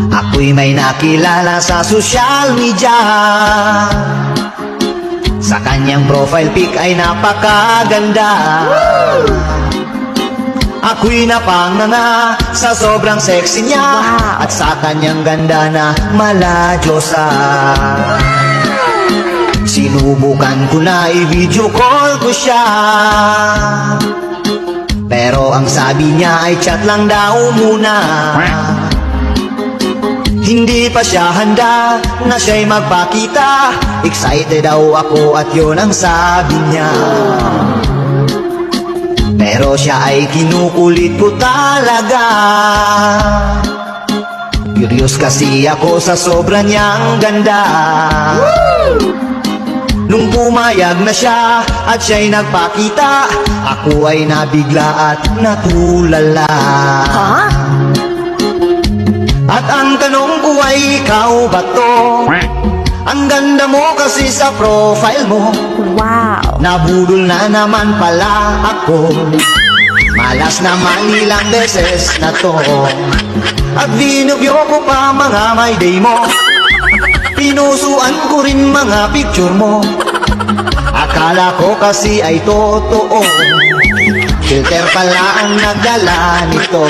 Ako'y may nakilala sa social media. Sa kanyang profile pic ay napakaganda. Ako'y napanganga sa sobrang sexy niya, at sa kanyang ganda na maladyosa. Sinubukan ko na i-video call ko siya, pero ang sabi niya ay chat lang daw muna. Hindi pa siya handa na siya'y magpakita. Excited daw ako at yun ang sabi niya. Pero siya ay kinukulit ko talaga. Curious kasi ako sa sobra niyang ganda. Nung pumayag na siya at siya'y nagpakita, ako ay nabigla at natulala. At ang tanong ko ay, ikaw ba to? Ang ganda mo kasi sa profile mo. Wow! Nabudol na naman pala ako. Malas naman ilang beses na to. At binubyo ko pa mga my day mo. Pinusuan ko rin mga picture mo. Akala ko kasi ay totoo. Filter pala ang nagdala nito.